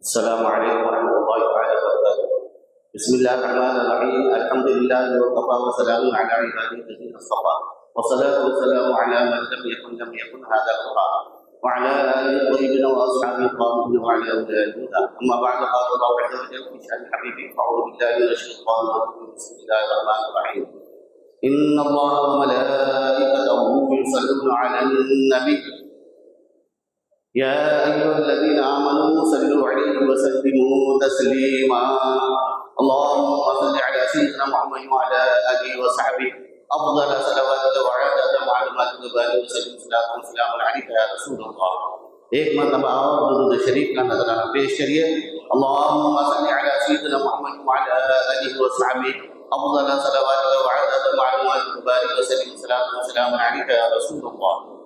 السلام علیکم ورحمۃ اللہ تعالی وبرکاتہ۔ بسم اللہ الرحمن الرحیم، الحمد للہ وکفی وسلام علی عبادہ الذین اصطفی والصلاة والسلام علی من لم یکن هذا القرآن وعلى آلہ الطیبین واصحابہ الطاہرین وعلی اولیاء الہدى، اما بعد قال اللہ عز وجل في شأن حبیبہ فاعوذ باللہ من الشیطان الرجیم، بسم اللہ الرحمن الرحیم، ان اللہ وملائکتہ یصلون علی النبی يا أيها الذين آمنوا صلوا عليه وسلموا تسليما اللهم صل على سيدنا محمد وعلى آله وصحبه أفضل صلوات وعدد معلومات وبارك وسلم صلاة وسلام عليك يا رسول الله۔ ایک مرتبہ اور درود شریف کا نظرانہ پیش کریے۔ اللهم صل على سيدنا محمد وعلى آله وصحبه أفضل صلوات وعدد معلومات وبارك وسلم صلاة وسلام عليك يا رسول الله۔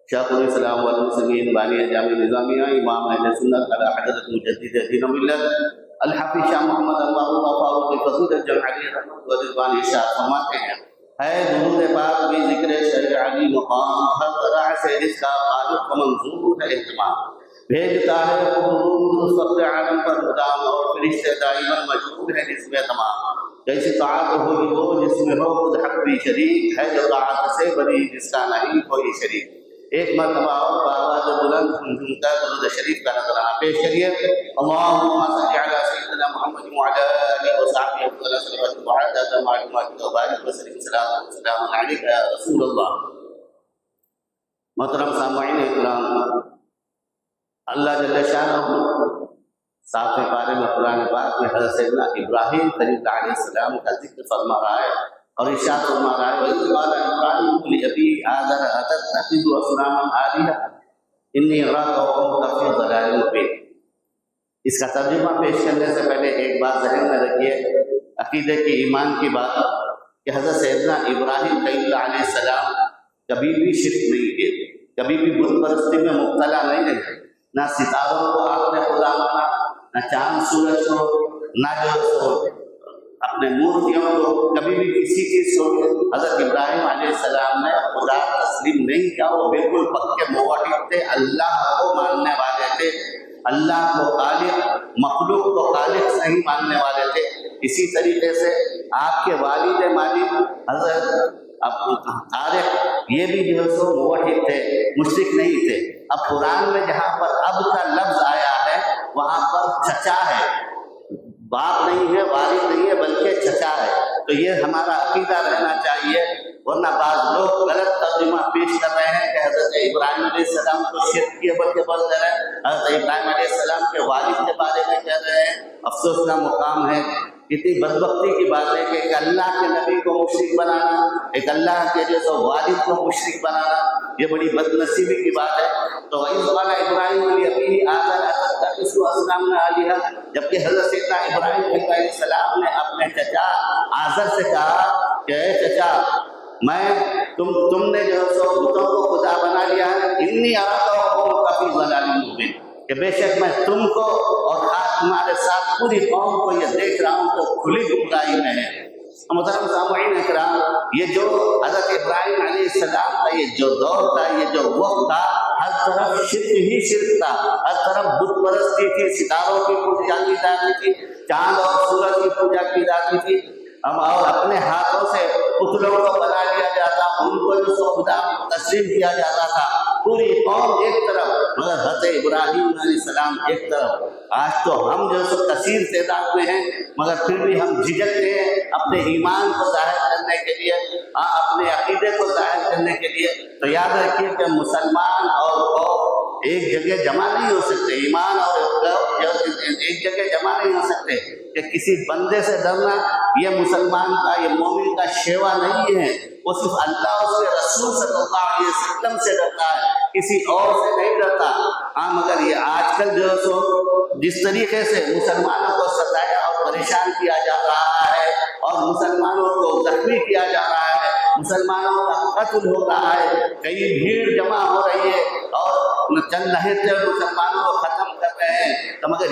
شیخ الاسلام والمسلمین بانی جامع نظامیہ امام اہل سنت علی حضرت مجدد دین و ملت الحافظ شاہ محمد اللہ فاروق فضیلت جمعی رحمت و رضوان ارشاد فرماتے ہیں، ہے درود پاک بھی ذکر شرع علی مقام، ہر طرح سے اس کا خالق و منظور ہے اہتمام، بھیجتا ہے درود فخر عالم پر مدام، اور فرشتے دائما مشغول ہیں اس میں تمام۔ کیسی طاعت ہوگی وہ جس میں ہو خود حق بھی شریک، ہے جو طاعت سے بری جس کا نہیں کوئی شریک۔ ایک مرتبہ اور بآواز بلند گنگنتا درود شریف کا نظرانہ پیش کریے۔ اللہم صل علی سیدنا محمد وعلی آلہ وصحبہ افضل صلوات وعدد معلومات وبارک وسلم صلاۃ وسلام علیک یا رسول اللہ۔ محترم سامعین اکرام، اللہ جل شانہ ساتویں پارے میں قرآن پاک میں حضرت سیدنا ابراہیم خلیل علیہ السلام کا ذکر فرما رہا ہے اور ارشاد فرما رہا ہے، وَإِذْ قَالَ إِبْرَاهِيمُ لِأَبِيهِ آزَرَ أَتَتَّخِذُ أَصْنَامًا آلِهَةً إِنِّي أَرَاكَ وَقَوْمَكَ فِي ضَلَالٍ مُبِينٍ۔ اس کا ترجمہ پیش کرنے سے پہلے ایک بات ذہن میں رکھیے، عقیدے کی ایمان کی بات، کہ حضرت سیدنا ابراہیم خلیل علیہ السلام کبھی بھی شرک نہیں کیے، کبھی بھی بت پرستی میں مبتلا نہیں رہے، نہ ستاروں کو آپ نے خدا مانا، نہ چاند سورج کو، نہ جو اپنے مورتیوں کو، کبھی بھی کسی چیز کو حضرت ابراہیم علیہ السلام نے خدا تسلیم نہیں کیا۔ وہ بالکل پکے موحد تھے، اللہ کو ماننے والے تھے، اللہ کو خالق، مخلوق کو خالق نہیں ماننے والے تھے۔ اسی طریقے سے آپ کے والد ماجد حضرت طارق یہ بھی جو ہے سو موحد تھے، مشرک نہیں تھے۔ اب قرآن میں جہاں پر اب کا لفظ آیا ہے وہاں پر چچا ہے، باپ نہیں ہے، والد نہیں ہے، بلکہ چچا ہے۔ تو یہ ہمارا عقیدہ رہنا چاہیے، ورنہ بعض لوگ غلط ترجمہ پیش کر رہے ہیں کہ حضرت ابراہیم علیہ السلام کو شرک کیے بلکہ بول دے رہے ہیں، حضرت ابراہیم علیہ السلام کے والد کے بارے میں کہہ رہے ہیں۔ افسوس کا مقام ہے، کتنی بدبختی کی بات ہے کہ ایک اللہ کے نبی کو مشرک بنانا، ایک اللہ کے جیسے والد کو مشرک بنانا، یہ بڑی بد نصیبی کی بات ہے۔ تو وَإِذْ قَالَ إِبْرَاهِيمُ لِأَبِيهِ آزَرَ أَتَتَّخِذُ أَصْنَامًا آلِهَةً، جبکہ حضرت سیدنا ابراہیم علیہ السلام نے اپنے چچا آزر سے کہا کہ اے چچا، تم نے جو ہے سو بتوں کو خدا بنا لیا ہے، انی اراک وقومک فی ضلال مبین، کہ بے شک میں تم کو اور تمہارے ساتھ پوری قوم کو یہ دیکھ رہا ہوں تو کھلی گمراہی میں ہے۔ محترم سامعین اکرام، یہ جو حضرت ابراہیم علیہ السلام کا یہ جو دور تھا، یہ جو وقت تھا، ہر طرف شرک ہی شرک تھا، ہر طرف بت پرستی تھی، ستاروں کی پوجا کی جاتی تھی، چاند اور سورج کی پوجا کی جاتی تھی، اور اپنے ہاتھوں سے پتلوں کو بنا لیا جاتا، ان کو جو سو خدا تسلیم کیا جاتا تھا۔ پوری قوم ایک طرف مگر حضرت ابراہیم علیہ السلام ایک طرف۔ آج تو ہم جو سو کثیر تعداد میں ہیں، مگر پھر بھی ہم جھجکتے ہیں اپنے ایمان کو ظاہر کرنے کے لیے، اپنے عقیدے کو ظاہر کرنے کے لیے۔ تو یاد رکھیے کہ مسلمان اور قوم ایک جگہ جمع نہیں ہو سکتے، ایمان اور ایک جگہ جمع نہیں ہو سکتے۔ کہ کسی بندے سے ڈرنا یہ مسلمان کا، یہ مومن کا شیوا نہیں ہے، وہ صرف اللہ اور اس کے رسول صلی اللہ علیہ وسلم سے ڈرتا ہے، کسی اور سے نہیں ڈرتا۔ ہاں مگر یہ آج کل جو سو جس طریقے سے مسلمانوں کو ستایا اور پریشان کیا جا رہا ہے اور مسلمانوں کو زخمی کیا جا رہا ہے، مسلمانوں کا قتل ہو رہا ہے، کئی بھیڑ جمع ہو رہی ہے اور چند لہر مسلمانوں کو ختم کر رہے ہیں، تو مگر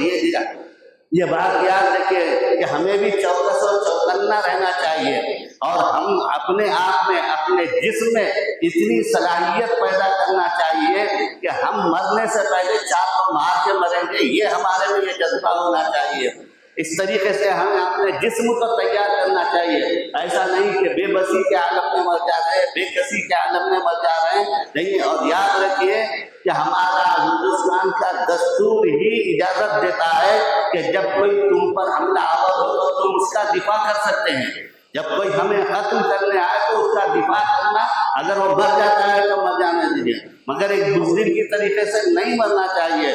یہ بات یاد رکھیے کہ ہمیں بھی 1434 متقنا رہنا چاہیے، اور ہم اپنے آپ میں اپنے جسم میں اتنی صلاحیت پیدا کرنا چاہیے کہ ہم مرنے سے پہلے چاپ مار کے مریں گے، یہ ہمارے میں یہ جذبہ ہونا چاہیے۔ اس طریقے سے ہمیں اپنے جسم کو تیار کرنا چاہیے، ایسا نہیں کہ بے بسی کے عالم میں مر جا رہے ہیں، بے کسی کے عالم میں مر جا رہے ہیں، نہیں۔ اور یاد رکھیے کہ ہمارا ہندوستان کا دستور ہی اجازت دیتا ہے کہ جب کوئی تم پر حملہ آور ہو تو تم اس کا دفاع کر سکتے ہیں، جب کوئی ہمیں ختم کرنے آئے تو اس کا دفاع کرنا، اگر وہ مر جاتا ہے تو مر جانے دیجیے، مگر ایک بزدل کی طریقے سے نہیں مرنا چاہیے۔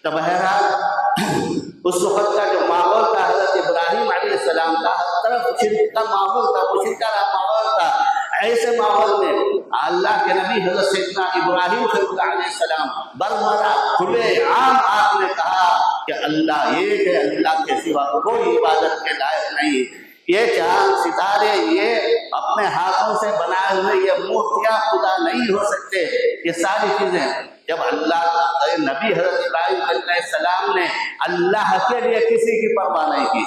تو بہرحال اس وقت کا جو ماحول تھا حضرت ابراہیم علیہ السلام کا، ہر طرف شرک کا ماحول تھا، مشرکانہ ماحول تھا۔ ایسے ماحول میں اللہ کے نبی حضرت سیدنا ابراہیم خلیل اللہ علیہ السلام برملا کھلے عام آپ نے کہا کہ اللہ ایک ہے، اللہ کے سوا کوئی عبادت کے لائق نہیں۔ یہ چاند ستارے یہ اپنے ہاتھوں سے بنائے ہوئے یہ مورتیاں خدا نہیں ہو سکتے۔ یہ ساری چیزیں جب اللہ نبی حضرت ابراہیم علیہ السلام نے اللہ کے لیے کسی کی پرواہ نہیں کی،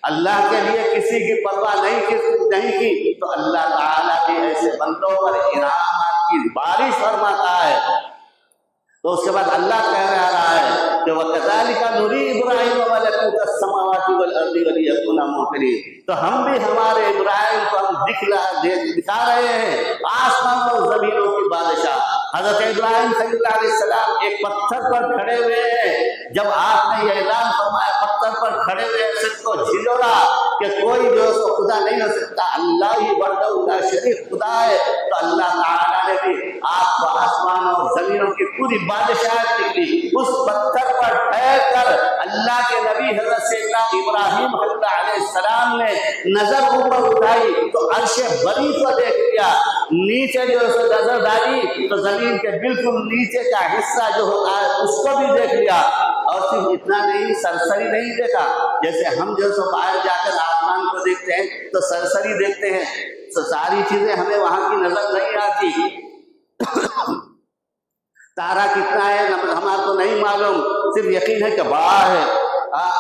اللہ کے لیے کسی کی پرواہ نہیں کی تو اللہ تعالیٰ بھی ایسے بندوں پر انعامات کی بارش فرماتا ہے۔ تو اس کے بعد اللہ کہہ رہا ہے کہ وَكَذَلِكَ نُرِي إِبْرَاهِيمَ مَلَكُوتَ السَّمَاوَاتِ وَالْأَرْضِ وَلِيَكُونَ مُوقِنِينَ۔ تو ہم بھی ہمارے ابراہیم کو ہم دکھا رہے ہیں آسمان اور زمینوں کی بادشاہ۔ حضرت ابراہیم خلیل اللہ علیہ السلام ایک پتھر پر کھڑے ہوئے ہیں، جب آپ نے یہ اعلان فرمایا پتھر پر کھڑے ہوئے سب کو جھنجھوڑا کہ کوئی جو ہے سو خدا نہیں ہو سکتا، اللہ ہی وحدہ لا شریک خدا ہے، تو اللہ تعالیٰ نے بھی آپ کو آسمان اور زمینوں کی پوری بادشاہت نکلی۔ اس پتھر پر ٹھہر کر اللہ کے نبی حضرت سیدنا ابراہیم علیہ السلام نے نظر اوپر اٹھائی تو عرش بری کو دیکھ لیا، نیچے جو ہے نظر ڈالی تو زمین کے بالکل نیچے کا حصہ جو ہوتا ہے اس کو بھی دیکھ لیا۔ اور صرف اتنا نہیں، سرسری نہیں دیکھا، جیسے ہم جو سو باہر جا کر آسمان کو دیکھتے ہیں تو سرسری دیکھتے ہیں، تو ساری چیزیں ہمیں وہاں کی نظر نہیں آتی۔ تارا کتنا ہے ہمارے کو نہیں معلوم، صرف یقین ہے کہ بڑا ہے،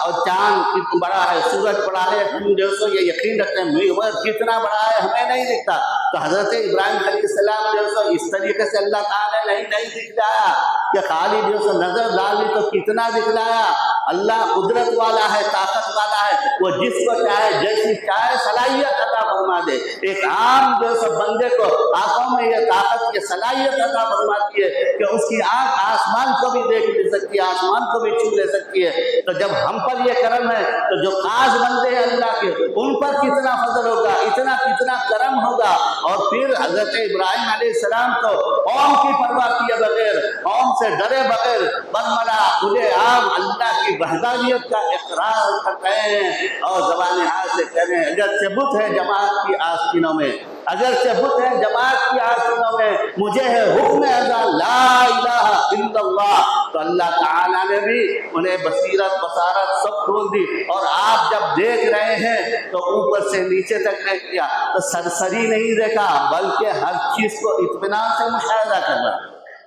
اور چاند بڑا ہے، سورج بڑا ہے، ہم جو سو یہ یقین رکھتے ہیں کتنا بڑا ہے ہمیں نہیں دکھتا۔ تو حضرت ابراہیم علیہ السلام جو سو اس طریقے سے اللہ تعالیٰ نے نہیں دکھلایا کہ خالی جو سو نظر ڈالی تو کتنا دکھلایا۔ اللہ قدرت والا ہے، طاقت والا ہے، وہ جس کو چاہے جیسی چاہے صلاحیت عطا فرما دے۔ ایک عام جو سو بندے کو آنکھوں میں یہ طاقت کی صلاحیت عطا فرماتی ہے کہ اس کی آنکھ آسمان کو بھی دیکھ لے سکتی ہے، آسمان کو بھی چھو لے سکتی ہے۔ تو جب ہم پر یہ کرم ہے تو جو خاص بندے ہیں اللہ کے ان پر کتنا فضل ہوگا، اتنا کتنا کرم ہوگا۔ اور پھر حضرت ابراہیم علیہ السلام تو قوم کی پرواہ کیے بغیر، قوم سے ڈرے بغیر برملا کھلے عام اللہ کی وحدانیت کا اقرار کر رہے ہیں اور زبان حال سے کہہ رہے ہیں اگرچہ بت ہے جماعت کی آستینوں میں، اگرچہ بت ہے جماعت کی آستینوں میں، مجھے ہے حکم ازا لا الہ الا اللہ۔ تو اللہ تعالیٰ نے بھی انہیں بصیرت بصارت سب کھول دی، اور آپ جب دیکھ رہے ہیں تو اوپر سے نیچے تک دیکھ لیا، تو سرسری نہیں دیکھا بلکہ ہر چیز کو اطمینان سے مشاہدہ کرنا،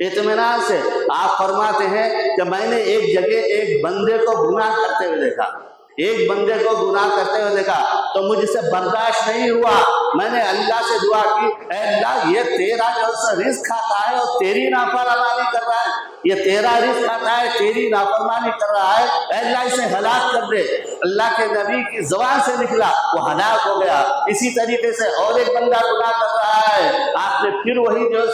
اطمینان سے۔ آپ فرماتے ہیں کہ میں نے ایک جگہ ایک بندے کو گناہ کرتے ہوئے دیکھا، ایک بندے کو گناہ کرتے ہوئے دیکھا تو مجھ سے برداشت نہیں ہوا، میں نے اللہ سے دعا کی اے اللہ یہ تیرا جو رزق کھاتا ہے اور تیری نافرمانی کر رہا ہے، یہ تیرا رزق کھاتا ہے تیری نافرمانی کر رہا ہے، اے اللہ اسے ہلاک کر دے۔ اللہ کے نبی کی زبان سے نکلا، وہ ہلاک ہو گیا۔ اسی طریقے سے اور ایک بندہ گناہ کر رہا ہے، آپ نے پھر وہی جو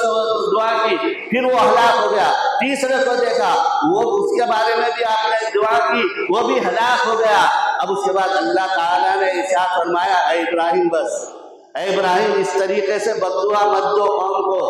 دعا کی، پھر وہ ہلاک ہو گیا۔ تیسرے کو دیکھا، وہ اس کے بارے میں بھی آپ نے دعا کی، وہ بھی ہلاک ہو گیا۔ اب اس کے بعد اللہ تعالیٰ نے ارشاد فرمایا اے ابراہیم بس، اے ابراہیم اس طریقے سے بد دعا مت دو قوم کو۔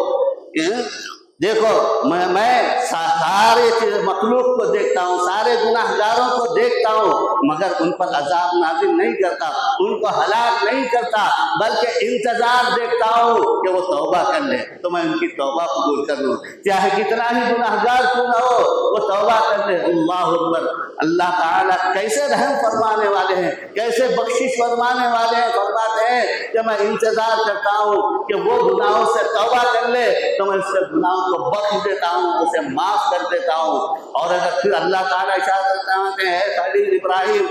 دیکھو میں سارے مخلوق کو دیکھتا ہوں، سارے گناہ گاروں کو دیکھتا ہوں، مگر ان پر عذاب نازل نہیں کرتا، ان کو ہلاک نہیں کرتا، بلکہ انتظار دیکھتا ہوں کہ وہ توبہ کر لیں تو میں ان کی توبہ قبول کر لوں، چاہے کتنا ہی گناہ گار کیوں نہ ہو وہ توبہ کر لیں۔ اللہ اکبر۔ اللہ تعالیٰ کیسے رحم فرمانے والے ہیں، کیسے بخشش فرمانے والے ہیں، فرماتے ہیں کہ میں انتظار کرتا ہوں کہ وہ گناہوں سے توبہ کر لے تو میں اس کے گناہوں کو بخش دیتا ہوں، اسے معاف کر دیتا ہوں۔ اور اگر پھر اللہ تعالیٰ اشارت فرماتے ہیں خلیل ابراہیم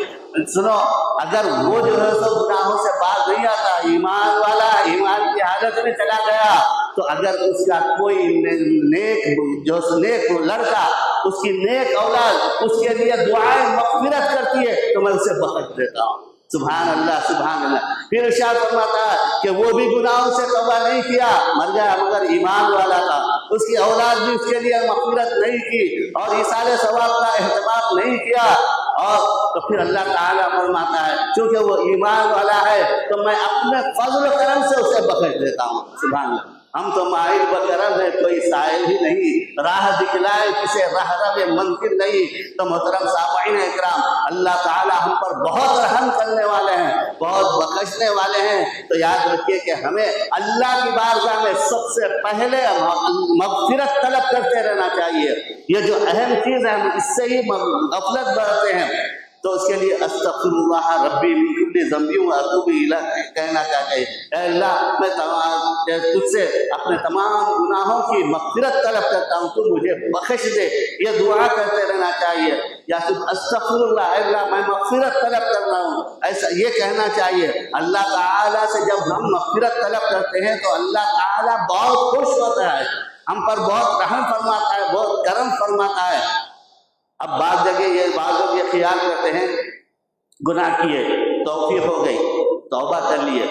سنو، اگر وہ جو ہے سو گناہوں سے باز نہیں آتا، ایمان والا ایمان کی حالت میں چلا گیا، تو اگر اس کا کوئی نیک لڑکا، اس کی نیک اولاد اس کے لیے دعائیں مغفرت کرتی ہے تو میں اسے بخش دیتا ہوں۔ سبحان اللہ سبحان اللہ۔ پھر ارشاد فرماتا ہے کہ وہ بھی گناہوں سے توبہ نہیں کیا، مر گیا مگر ایمان والا تھا، اس کی اولاد بھی اس کے لیے مغفرت نہیں کی اور ایصال ثواب کا اہتمام نہیں کیا، اور تو پھر اللہ تعالیٰ فرماتا ہے چونکہ وہ ایمان والا ہے تو میں اپنے فضل و کرم سے اسے بخش دیتا ہوں۔ سبحان اللہ۔ ہم تو مائل بکرم ہے، کوئی سائل ہی نہیں، راہ دکھلائے کسے راہ رب منزل نہیں۔ تو محترم سامعین اکرام، اللہ تعالیٰ ہم پر بہت رحم کرنے والے ہیں، بہت بخشنے والے ہیں، تو یاد رکھیے کہ ہمیں اللہ کی بارگاہ میں سب سے پہلے مغفرت طلب کرتے رہنا چاہیے۔ یہ جو اہم چیز ہے ہم اس سے ہی غفلت برتتے ہیں، تو اس کے لیے استغفر اللہ ربی من کل ذنب واتوب الیہ کہنا چاہیے۔ اے اللہ میں تجھ سے اپنے تمام گناہوں کی مغفرت طلب کرتا ہوں، تو مجھے بخش دے، یہ دعا کرتے رہنا چاہیے۔ یا پھر استغفر اللہ، اے اللہ میں مغفرت طلب کر رہا ہوں، ایسا یہ کہنا چاہیے۔ اللہ تعالیٰ سے جب ہم مغفرت طلب کرتے ہیں تو اللہ تعالیٰ بہت خوش ہوتا ہے، ہم پر بہت رحم فرماتا ہے، بہت کرم فرماتا ہے۔ اب بعض جگہ بعض لوگ یہ خیال کرتے ہیں گناہ کیے، توفیق ہو گئی، توبہ کر لیے،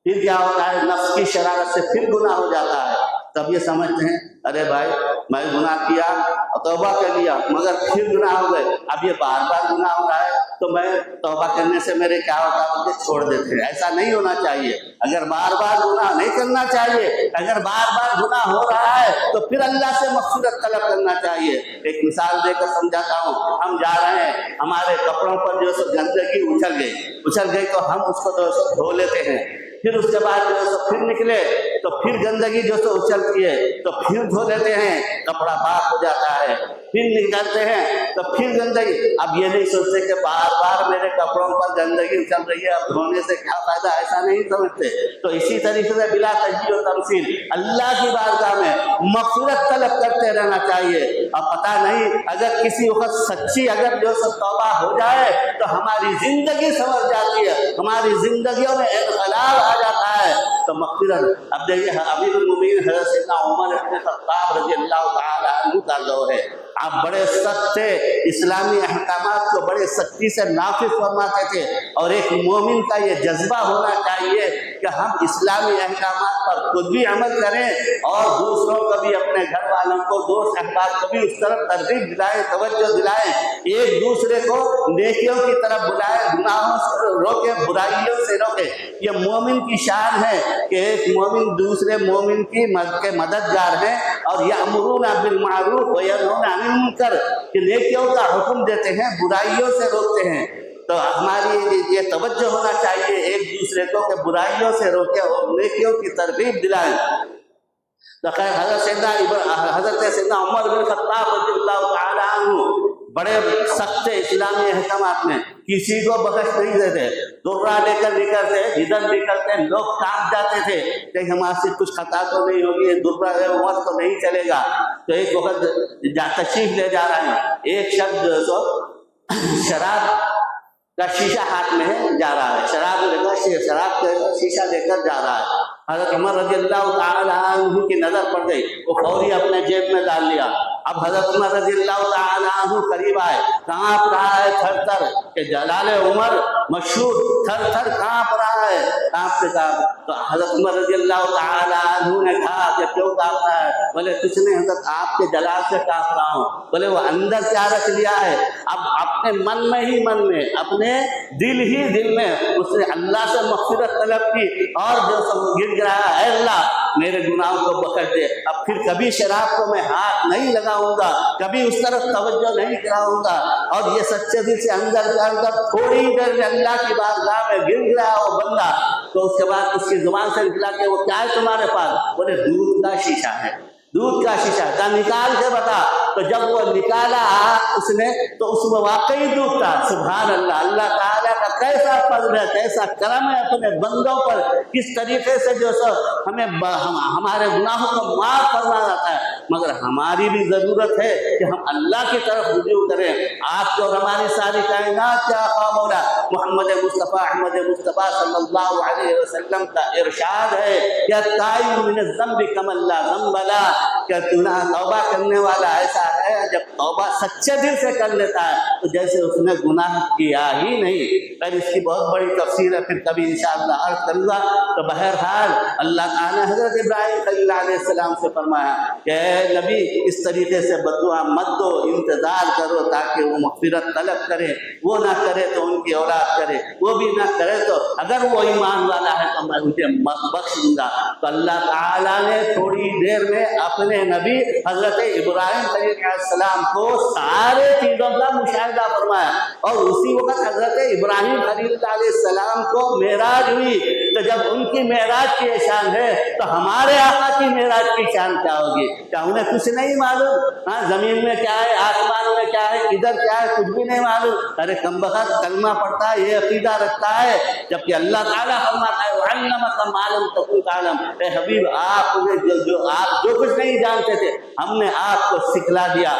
پھر کیا ہوتا ہے نفس کی شرارت سے پھر گناہ ہو جاتا ہے، تب یہ سمجھتے ہیں ارے بھائی میں گناہ کیا اور توبہ کر لیا مگر پھر گناہ ہو گئے، اب یہ بار بار گناہ ہو رہا ہے تو میں توبہ کرنے سے میرے کیا ہوتا ہے، مجھے چھوڑ دیتے ہیں۔ ایسا نہیں ہونا چاہیے، اگر بار بار گناہ نہیں کرنا چاہیے، اگر بار بار گناہ ہو رہا ہے تو پھر اللہ سے مغفرت طلب کرنا چاہیے۔ ایک مثال دے کر سمجھاتا ہوں، ہم جا رہے ہیں، ہمارے کپڑوں پر جو سو گندگی اچھل گئی تو ہم اس کو جو سو دھو لیتے ہیں، پھر اس کے بعد جو ہے سو پھر نکلے تو پھر گندگی جو سو اچھلتی ہے تو پھر دھو لیتے ہیں، کپڑا پاک ہو جاتا ہے، پھر نکالتے ہیں تو پھر گندگی۔ اب یہ نہیں سوچتے کہ بار بار میرے کپڑوں پر گندگی اچھل رہی ہے، اب دھونے سے کیا فائدہ، ایسا نہیں سمجھتے۔ تو اسی طریقے سے بلا تجزیہ و تمثیل اللہ کی بارگاہ میں مغفرت طلب کرتے رہنا چاہیے۔ اب پتہ نہیں اگر کسی وقت سچی اگر جو سب توبہ ہو جائے تو ہماری زندگی سنور جاتی ہے، ہماری زندگیوں میں انقلاب آ جاتا ہے، تو مغفرت۔ اب دیکھیے امیر المومنین حضرت سیدنا عمر بن خطاب رضی اللہ تعالیٰ عنہ کا دور ہے، آپ بڑے سخت تھے، اسلامی احکامات کو بڑے سختی سے نافذ فرماتے تھے، اور ایک مومن کا یہ جذبہ ہونا چاہیے کہ ہم اسلامی احکامات پر خود بھی عمل کریں اور دوسروں کو بھی، اپنے گھر والوں کو، دوست احباب کو بھی اس طرف ترغیب دلائیں، توجہ دلائیں، ایک دوسرے کو نیکیوں کی طرف بلائیں، گناہوں سے روکیں، برائیوں سے روکیں۔ یہ مومن کی شان ہے کہ ایک مومن دوسرے مومن کی مددگار ہے، اور یأمرون بالمعروف وینہون عن المنکر، کہ نیکیوں کا حکم دیتے ہیں، برائیوں سے روکتے ہیں۔ تو ہماری یہ توجہ ہونا چاہیے ایک دوسرے کو کہ برائیوں سے روکیں اور نیکیوں کی ترغیب دلائیں۔ تو خیر حضرت سیدنا عمر بن خطاب رضی اللہ تعالیٰ عنہ بڑے سخت اسلامی احکامات میں، کسی کو بخش نہیں دیتے، درہ لے کر نکلتے، جدھر نکلتے لوگ کانپ جاتے تھے کہ ہمارے سے کچھ خطا تو نہیں ہوگی، درہ ہے عمر تو نہیں چلے گا۔ تو ایک وقت تشریف لے جا رہے ہیں، ایک شخص جو ہے سو شراب کا شیشہ ہاتھ میں جا رہا ہے، شراب کا شیشہ لے کر جا رہا ہے۔ حضرت عمر رضی اللہ تعالیٰ عنہ کی نظر پڑ گئی، وہ فوری اپنے جیب میں ڈال لیا۔ اب حضرت عمر رضی اللہ تعالیٰ عنہ قریب آئے، کانپ رہا ہے تھر تھر، کہ جلال عمر مشہور، تھر تھر کانپ رہا ہے، کانپتے کانپ۔ تو حضرت عمر رضی اللہ تعالیٰ عنہ نے کہا کہ کیوں کانپ رہا ہے؟ بولے کچھ نہیں حضرت، آپ کے جلال سے کانپ رہا ہوں۔ بولے وہ اندر کیا رکھ لیا ہے؟ اب اپنے من میں ہی من میں، اپنے دل ہی دل میں اس نے اللہ سے مغفرت طلب کی، اور جو سب گر گیا، اے اللہ میرے گناہوں کو بخش دے، اب پھر کبھی شراب کو میں ہاتھ نہیں لگاؤں گا، کبھی اس طرف توجہ نہیں کراؤں گا۔ اور یہ سچے دل سے اندر تھوڑی دیر میں اللہ کی بارگاہ میں گر گیا وہ بندہ، تو اس کے بعد اس کی زبان سے نکلا کہ وہ کیا ہے تمہارے پاس؟ بولے دودھ کا شیشہ ہے، دودھ کا شیشہ کا نکال کے بتا۔ تو جب وہ نکالا اس نے تو اس میں واقعی دودھ تھا۔ سبحان اللہ، اللہ تعالیٰ تعالیٰ کا کیسا فضل ہے، کیسا کرم ہے اپنے بندوں پر، کس طریقے سے جو سو ہمیں ہمارے گناہوں کو معاف فرما جاتا ہے۔ مگر ہماری بھی ضرورت ہے کہ ہم اللہ کی طرف رجوع کریں۔ آپ کو ہماری ساری کائنات کیا خواہ مولا محمد مصطفیٰ احمد مصطفیٰ صلی اللہ علیہ وسلم کا ارشاد ہے کہ تائب من الذنب کمن لا ذنب له، کہ توبہ کرنے والا ایسا ہے جب توبہ سچے دل سے کر لیتا ہے تو جیسے اس نے گناہ کیا ہی نہیں۔ پھر اس کی بہت بڑی تفسیر ہے، پھر کبھی انشاءاللہ عرض کروں گا۔ تو بہرحال اللہ تعالیٰ نے حضرت ابراہیم خلیل علیہ السلام سے فرمایا کہ اے نبی اس طریقے سے بددعا مت دو، انتظار کرو تاکہ وہ مغفرت طلب کرے، وہ نہ کرے تو ان کی اولاد کرے، وہ بھی نہ کرے تو اگر وہ ایمان والا ہے تو میں اسے بخش دوں گا۔ تو اللہ تعالیٰ نے تھوڑی دیر میں اپنے نبی حضرت ابراہیم خلیل علیہ السلام کو سارے چیزوں کا مشاہدہ فرمایا، اور اسی وقت حضرت ابراہیم خلیل علیہ السلام کو معراج ہوئی۔ تو جب ان کی معراج کی شان ہے تو ہمارے آقا کی معراج کی شان کیا ہوگی؟ کیا انہیں کچھ نہیں معلوم؟ ہاں زمین میں کیا ہے، آسمان میں کیا ہے، ادھر کیا ہے، کچھ بھی نہیں معلوم۔ ارے کم بخت کلمہ پڑھتا ہے، یہ عقیدہ رکھتا ہے، جبکہ اللہ تعالیٰ فرماتا ہے وَعَلَّمَكَ مَا لَمْ تَكُنْ تَعْلَمْ۔ اے حبیب آپ جو کچھ نہیں جانتے تھے ہم نے آپ کو سکھلا دیا۔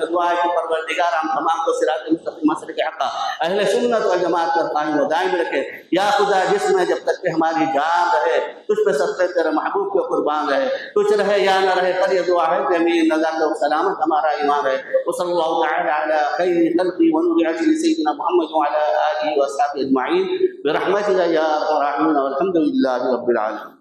دعا ہے کہ پروردگار ہم تمام کو صراط مستقیم مسلک حق اہل سنت و جماعت پر قائم و دائم رکھے۔ یا خدا جس میں جب تک کہ ہماری جان رہے تجھ پہ سب سے تیرے محبوب کے قربان رہے، کچھ رہے یا نہ رہے، پر یہ دعا ہے کہ امین نظر و سلامت ہمارا ایمان رہے۔ وصلی اللہ تعالی علی خیر خلقی و نور عرش سیدنا محمد وعلی آلہ وصحبہ اجمعین برحمتک یا ارحم الراحمین والحمد للہ رب العالمین۔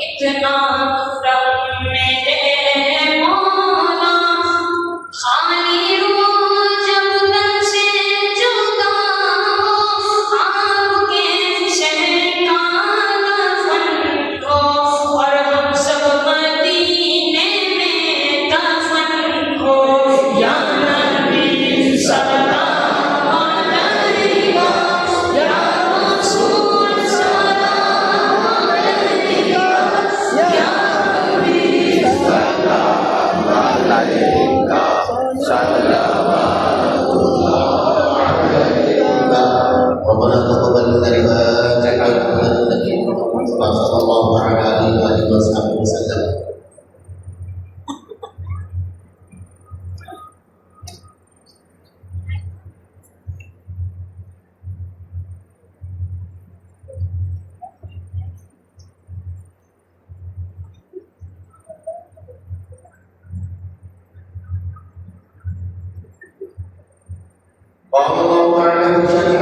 اتنا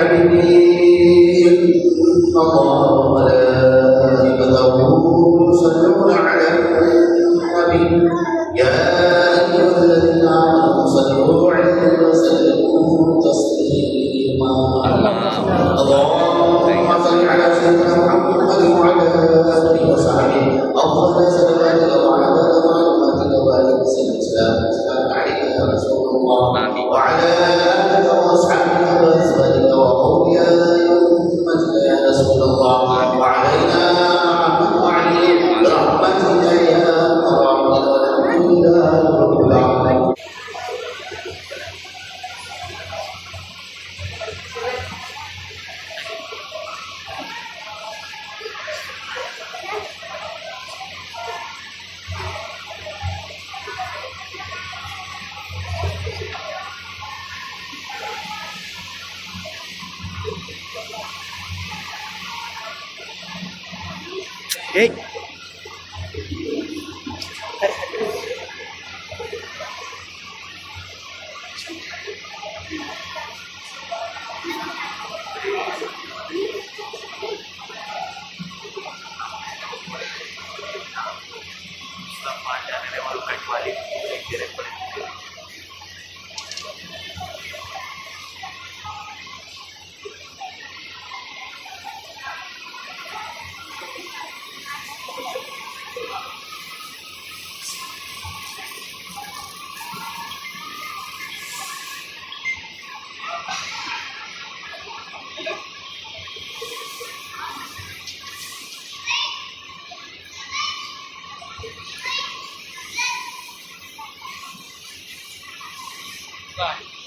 العالمين الله وملائكته يصلون على النبي يا أيها الذين آمنوا صلوا عليه وسلموا تسليما اللهم صل على سيدنا محمد وعلى آله وصحبه أفضل صلواتك وعدد معلوماتك وبارك سيدنا السلام عليك يا رسول الله وعلى آلك وأصحابك وأزواجك وأولياء أمتك يا رسول الله وعلينا معهم وعليهم برحمتك يا أرحم الراحمين والحمد لله رب العالمين. Hey. Bye.